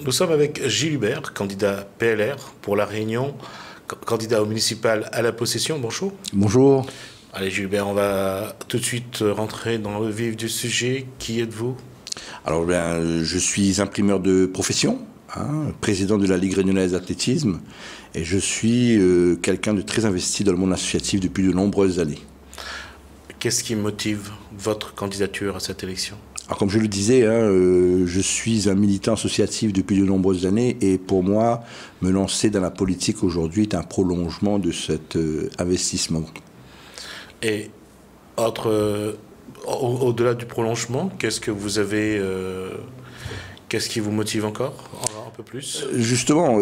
Nous sommes avec Gilles Hubert, candidat PLR pour La Réunion, candidat au municipal à la possession. Bonjour. Bonjour. Allez Gilles Hubert, on va tout de suite rentrer dans le vif du sujet. Qui êtes-vous? Alors je suis imprimeur de profession, président de la Ligue réunionnaise d'athlétisme, et je suis quelqu'un de très investi dans le monde associatif depuis de nombreuses années. Qu'est-ce qui motive votre candidature à cette élection? Alors, comme je le disais, je suis un militant associatif depuis de nombreuses années, et pour moi, me lancer dans la politique aujourd'hui est un prolongement de cet investissement. Et au-delà du prolongement, qu'est-ce que vous avez, qu'est-ce qui vous motive encore un peu plus? Justement,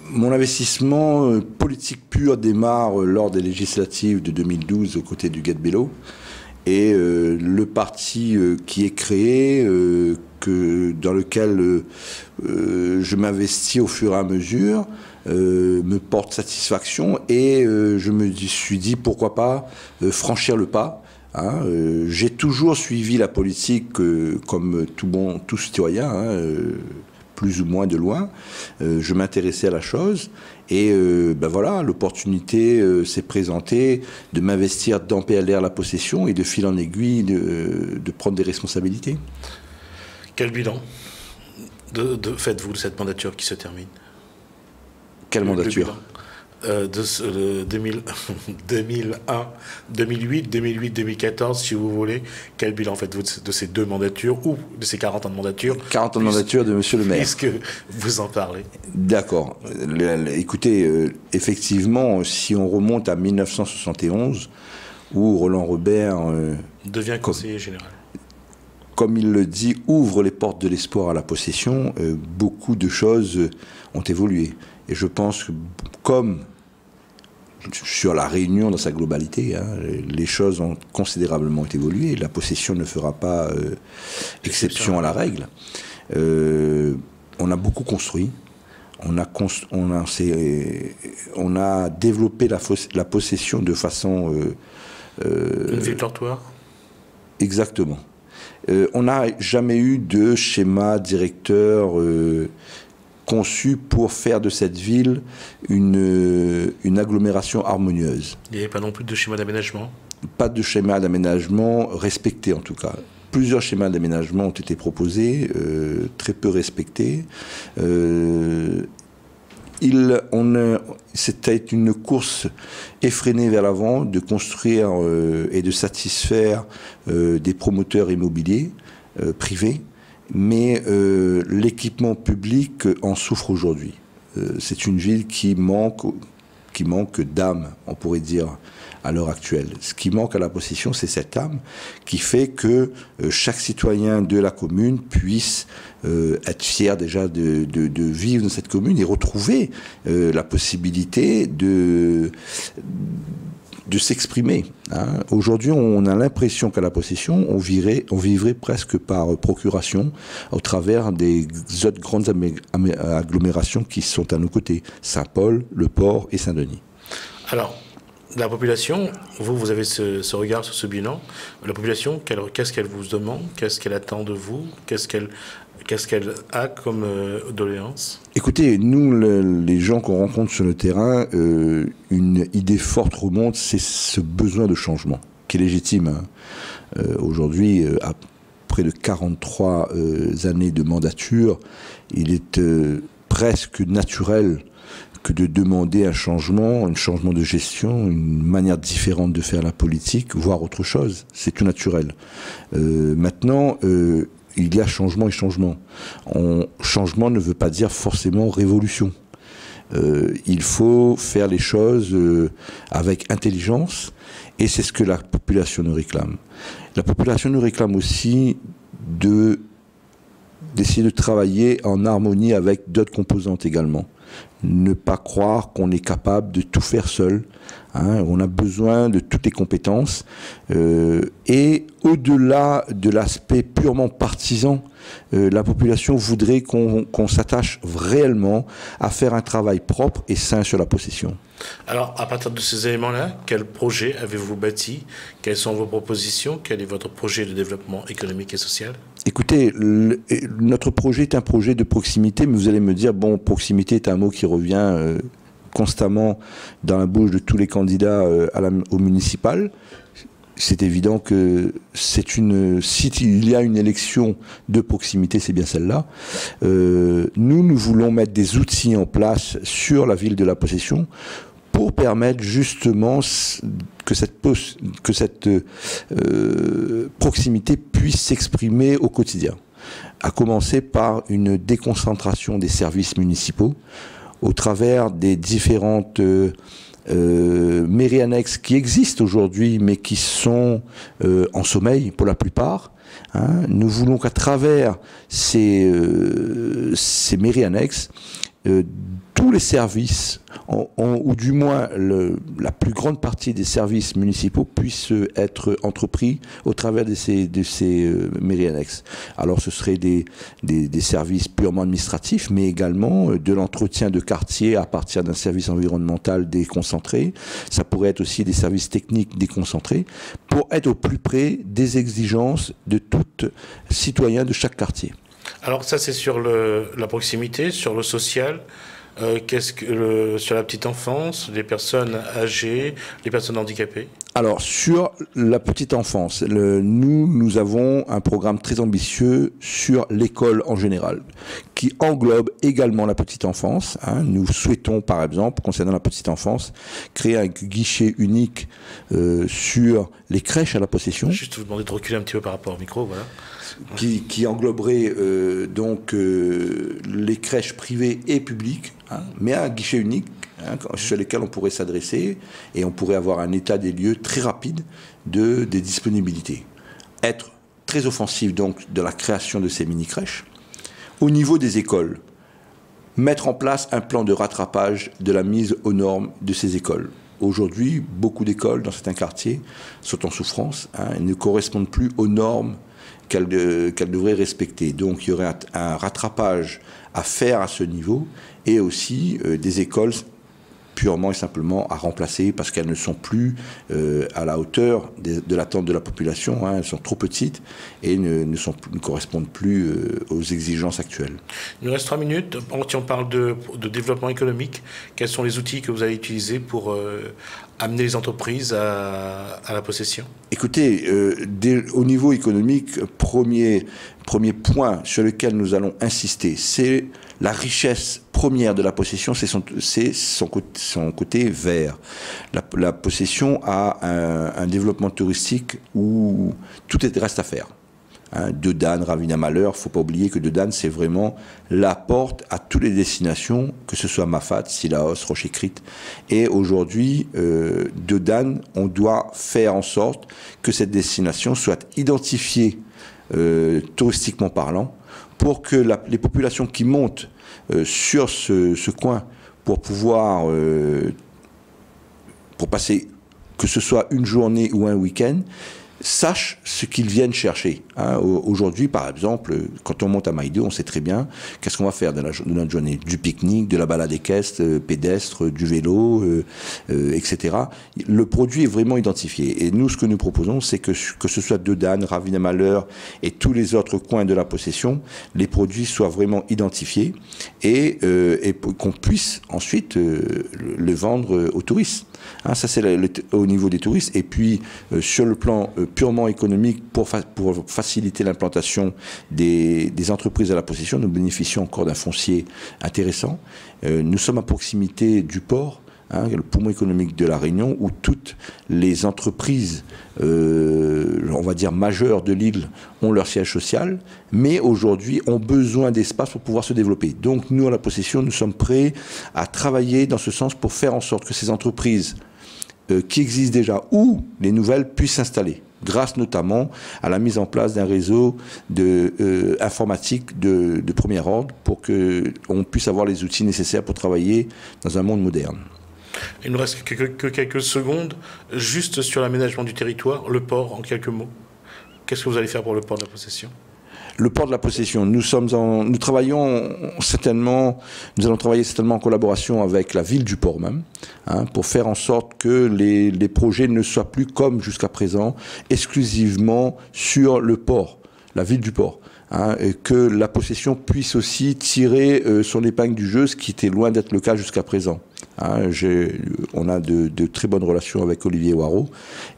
mon investissement politique pur démarre lors des législatives de 2012 aux côtés du Guet Bello. Et le parti qui est créé, dans lequel je m'investis au fur et à mesure, me porte satisfaction, et je me suis dit pourquoi pas franchir le pas. J'ai toujours suivi la politique comme tout citoyen, plus ou moins de loin. Je m'intéressais à la chose, et voilà, l'opportunité s'est présentée de m'investir dans PLR la possession et de fil en aiguille de prendre des responsabilités. Quel bilan faites-vous de cette mandature qui se termine? Quelle mandature? 2001, 2008, 2014, si vous voulez. Quel bilan faites-vous de ces deux mandatures, ou de ces 40 ans de mandature? 40 ans de mandature de Monsieur le maire. Puisque vous en parlez. D'accord. Écoutez, effectivement, si on remonte à 1971, où Roland Robert devient conseiller général, comme il le dit, ouvre les portes de l'espoir à la possession, beaucoup de choses ont évolué. Et je pense que, comme sur La Réunion dans sa globalité, les choses ont considérablement évolué. La possession ne fera pas exception à la règle. On a beaucoup construit. On a développé la possession de façon... une ville dortoir. Exactement. On n'a jamais eu de schéma directeur conçu pour faire de cette ville une agglomération harmonieuse. Il n'y avait pas non plus de schéma d'aménagement? Pas de schéma d'aménagement respecté, en tout cas. Plusieurs schémas d'aménagement ont été proposés, très peu respectés. C'était une course effrénée vers l'avant de construire et de satisfaire des promoteurs immobiliers privés, mais l'équipement public en souffre aujourd'hui. C'est une ville qui manque d'âme, on pourrait dire, à l'heure actuelle. Ce qui manque à la possession, c'est cette âme qui fait que chaque citoyen de la commune puisse être fier déjà de vivre dans cette commune et retrouver la possibilité de s'exprimer. Aujourd'hui, on a l'impression qu'à la possession, on vivrait presque par procuration au travers des autres grandes agglomérations qui sont à nos côtés. Saint-Paul, Le Port et Saint-Denis. Alors, la population, vous avez ce regard sur ce bilan. La population, qu'est-ce qu'elle vous demande? Qu'est-ce qu'elle attend de vous? Qu'est-ce qu'elle a comme doléance? Écoutez, nous, les gens qu'on rencontre sur le terrain, une idée forte remonte, c'est ce besoin de changement, qui est légitime. Aujourd'hui, après de 43 années de mandature, il est presque naturel que de demander un changement de gestion, une manière différente de faire la politique, voire autre chose. C'est tout naturel. Maintenant, il y a changement et changement. Changement ne veut pas dire forcément révolution. Il faut faire les choses avec intelligence, et c'est ce que la population nous réclame. La population nous réclame aussi d'essayer de travailler en harmonie avec d'autres composantes également, ne pas croire qu'on est capable de tout faire seul. Hein, on a besoin de toutes les compétences. Et au-delà de l'aspect purement partisan, la population voudrait qu'on s'attache réellement à faire un travail propre et sain sur la possession. Alors, à partir de ces éléments-là, quel projet avez-vous bâti? Quelles sont vos propositions? Quel est votre projet de développement économique et social? Écoutez, notre projet est un projet de proximité, mais vous allez me dire, bon, proximité est un mot qui revient constamment dans la bouche de tous les candidats au municipal. C'est évident que s'il y a une élection de proximité, c'est bien celle-là. Nous voulons mettre des outils en place sur la ville de la Possession pour permettre justement que cette proximité puisse s'exprimer au quotidien. À commencer par une déconcentration des services municipaux au travers des différentes mairies annexes qui existent aujourd'hui, mais qui sont en sommeil pour la plupart. Hein. Nous voulons qu'à travers ces mairies annexes, tous les services, ou du moins la plus grande partie des services municipaux puissent être entrepris au travers de ces mairies annexes. Alors ce seraient des services purement administratifs, mais également de l'entretien de quartier à partir d'un service environnemental déconcentré. Ça pourrait être aussi des services techniques déconcentrés pour être au plus près des exigences de tout citoyen de chaque quartier. Alors ça c'est sur la proximité, sur le social. Sur la petite enfance, les personnes âgées, les personnes handicapées? Alors, sur la petite enfance, nous avons un programme très ambitieux sur l'école en général, qui englobe également la petite enfance. Hein. Nous souhaitons, par exemple, concernant la petite enfance, créer un guichet unique sur les crèches à la Possession. Juste vous demander de reculer un petit peu par rapport au micro, voilà. Qui engloberait les crèches privées et publiques, hein, mais un guichet unique sur lesquels on pourrait s'adresser et on pourrait avoir un état des lieux très rapide des disponibilités. Être très offensif donc de la création de ces mini-crèches. Au niveau des écoles, mettre en place un plan de rattrapage de la mise aux normes de ces écoles. Aujourd'hui, beaucoup d'écoles dans certains quartiers sont en souffrance, hein, et ne correspondent plus aux normes qu'elle devrait respecter. Donc il y aurait un rattrapage à faire à ce niveau et aussi des écoles purement et simplement à remplacer parce qu'elles ne sont plus à la hauteur de l'attente de la population. Hein, elles sont trop petites et ne correspondent plus aux exigences actuelles. Il nous reste 3 minutes. Si on parle de développement économique, quels sont les outils que vous allez utiliser pour amener les entreprises à la Possession? Écoutez, au niveau économique, premier point sur lequel nous allons insister, c'est la richesse première de la Possession, c'est son côté vert. La Possession a un développement touristique où tout reste à faire. Hein, Dedane, Ravina-Malheur, il ne faut pas oublier que Dedane, c'est vraiment la porte à toutes les destinations, que ce soit Mafat, Sillaos, Rocher-Crite. Et aujourd'hui, Dedane, on doit faire en sorte que cette destination soit identifiée touristiquement parlant, pour que les populations qui montent sur ce coin pour pouvoir pour passer, que ce soit une journée ou un week-end, sachent ce qu'ils viennent chercher. Hein. Aujourd'hui, par exemple, quand on monte à Maïdou, on sait très bien qu'est-ce qu'on va faire de notre journée. Du pique-nique, de la balade équestre, pédestre, du vélo, etc. Le produit est vraiment identifié. Et nous, ce que nous proposons, c'est que ce soit Dedane, Ravina-Malheur et tous les autres coins de la Possession, les produits soient vraiment identifiés et qu'on puisse ensuite le vendre aux touristes. Hein, ça, c'est au niveau des touristes. Et puis, sur le plan purement économique, pour faciliter l'implantation des entreprises à la Possession, nous bénéficions encore d'un foncier intéressant. Nous sommes à proximité du port, hein, le poumon économique de La Réunion, où toutes les entreprises, on va dire majeures de l'île, ont leur siège social, mais aujourd'hui ont besoin d'espace pour pouvoir se développer. Donc nous, à la Possession, nous sommes prêts à travailler dans ce sens pour faire en sorte que ces entreprises qui existent déjà ou les nouvelles puissent s'installer. grâce notamment à la mise en place d'un réseau informatique de premier ordre pour qu'on puisse avoir les outils nécessaires pour travailler dans un monde moderne. Il nous reste que quelques secondes, juste sur l'aménagement du territoire, le port en quelques mots. Qu'est-ce que vous allez faire pour le port de la Possession ? Le port de la Possession, nous allons travailler certainement en collaboration avec la ville du port même, pour faire en sorte que les projets ne soient plus comme jusqu'à présent, exclusivement sur le port, la ville du port. Et que la Possession puisse aussi tirer son épingle du jeu, ce qui était loin d'être le cas jusqu'à présent. On a de très bonnes relations avec Olivier Waro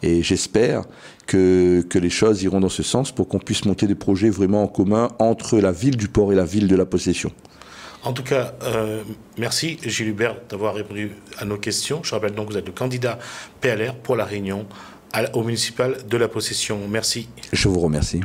et j'espère que les choses iront dans ce sens pour qu'on puisse monter des projets vraiment en commun entre la ville du port et la ville de la Possession. En tout cas, merci Gilles Hubert d'avoir répondu à nos questions. Je rappelle donc que vous êtes le candidat PLR pour la réunion au municipal de la Possession. Merci. Je vous remercie.